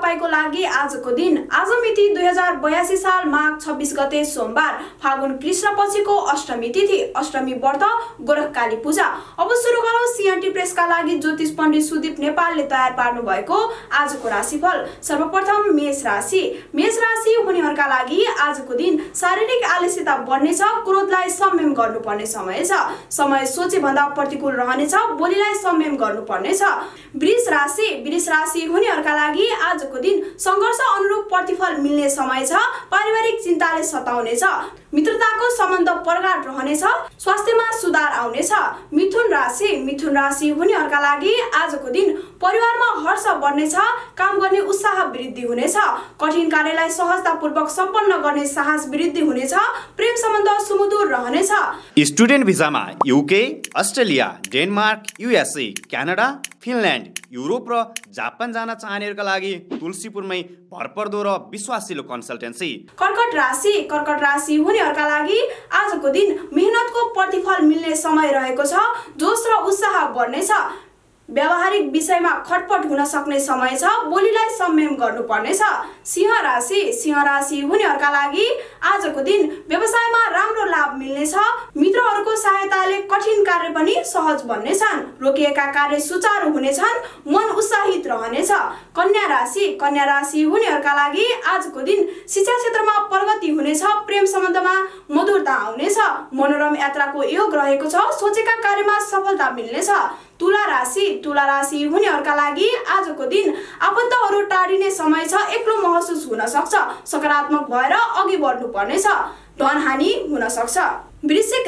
तपाईको लागि आजको दिन आज मिति 2082 साल माघ 26 गते सोमबार फागुन कृष्ण पछिको अष्टमी तिथि अष्टमी व्रत गोरखकाली पूजा। अब सुरु गरौँ सिएनटी प्रेसका लागि ज्योतिष पण्डित सुदीप नेपालले तयार पार्नु भएको आजको राशिफल। सर्वप्रथम मेष राशि हुनेहरूका लागि आजको दिन शारीरिक आलस्यता बढ्नेछ, क्रोधलाई संयम गर्नुपर्ने समय छ। समय सोचे भन्दा प्रतिकूल रहनेछ, बोलीलाई संयम गर्नुपर्नेछ। वृष राशि हुनेहरूका लागि आजको दिन संघर्ष अनुरूप प्रतिफल मिल्ने समय छ। पारिवारिक चिन्ताले सताउनेछ, मित्रताको सम्बन्ध प्रगाढ रहनेछ, स्वास्थ्यमा सुधार आउनेछ। मिथुन राशि हुनेहरूका लागि आजको दिन परिवारमा हर्ष बढ्नेछ, काम गर्ने उत्साह वृद्धि हुनेछ, कठिन कार्यलाई सहजतापूर्वक सम्पन्न गर्ने साहस वृद्धि हुनेछ, प्रेम सम्बन्ध सुमधुर रहनेछ। स्टुडेन्ट भिजामा UK, Australia, Denmark, USA, Canada, Finland, Europe र जापान जान चाहनेहरूका लागि तुलसीपुरमै भरपर्दो र विश्वासिलो कन्सल्टेन्सी। कर्कट राशि हुनेहरूका लागि आजको दिन मेहनतको प्रतिफल मिल्ने समय रहेको छ। जोश र उत्साह बढ्नेछ, व्यावहारिक विषयमा खटपट हुन सक्ने समय छ, बोलीलाई संयम गर्नुपर्नेछ। सिंह राशि हुनेहरूका लागि आजको दिन व्यवसायमा राम्रो लाभ मिल्नेछ, मित्रहरूको सहायताले कठिन कार्य पनि सहज बन्नेछन्, रोकिएका कार्य सुचारू हुनेछन्, मन उत्साहित रहनेछ। कन्या राशि हुनेहरूका लागि आजको दिन शिक्षा क्षेत्रमा प्रगति हुनेछ, प्रेम सम्बन्धमा मधुरता आउनेछ, मनोरम यात्राको योग रहेको छ, सोचेका कार्यमा सफलता मिल्नेछ। तुला राशि हुनेहरूका लागि आजको दिन आफन्तहरू टाढिने समय छ, एक्लो महसुस हुन सक्छ, सकारात्मक भएर अघि बढ्नु पर्नेछ, धनहानि हुन सक्छ। वृश्चिक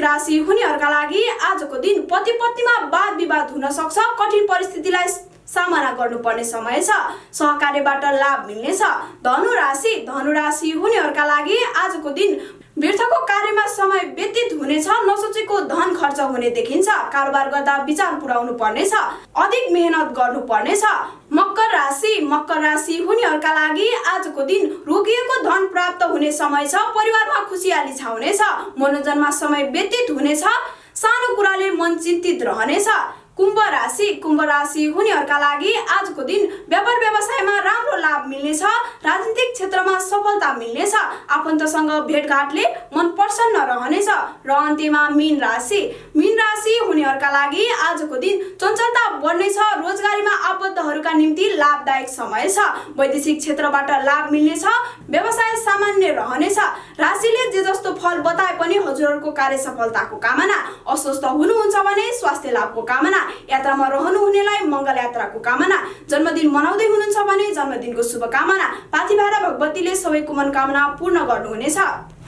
राशि हुनेहरूका लागि आजको दिन पति पत्नीमा वाद विवाद हुन सक्छ, कठिन परिस्थितिलाई सामना गर्नुपर्ने समय छ, सहकार्यबाट लाभ मिल्नेछ। धनु राशि हुनेहरूका लागि आजको दिन व्यर्थको कार्यमा समय व्यतीत हुनेछ, नसोचेको धन खर्च हुने देखिन्छ, कारोबार गर्दा विचार पुर्याउनु पर्नेछ, अधिक मेहनत गर्नुपर्नेछ। मकर राशि हुनेहरूका लागि आजको दिन रोकिएको धन प्राप्त हुने समय छ, परिवारमा खुसियाली छाउनेछ, मनोरञ्जनमा समय व्यतीत हुनेछ, सानो कुराले मन चिन्तित रहनेछ। कुम्भ राशि हुनेहरूका लागि आजको दिन व्यापार व्यवसायमा राम्रो लाभ मिल्नेछ, राजनीतिक क्षेत्रमा सफलता मिल्नेछ, आफन्तसँग भेटघाटले मन प्रसन्न रहनेछ। र अन्त्यमा मीन राशि हुनेहरूका लागि आजको दिन चञ्चलता बढ्नेछ, रोजगारीमा आबद्धहरूका निम्ति लाभदायक समय छ, वैदेशिक क्षेत्रबाट लाभ मिल्नेछ, व्यवसाय सामान्य रहनेछ। राशिले जे जस्तो फल बताए पनि हजुरहरूको कार्य सफलताको कामना, अस्वस्थ हुनुहुन्छ भने स्वास्थ्य लाभको कामना, यात्रामा रहनुहुनेलाई मङ्गल यात्राको कामना, जन्मदिन मनाउँदै हुनुहुन्छ भने जन्मदिनको शुभकामना, पाथिभारा भगवतीले सबैको मनोकामना पूर्ण गर्नुहुनेछ।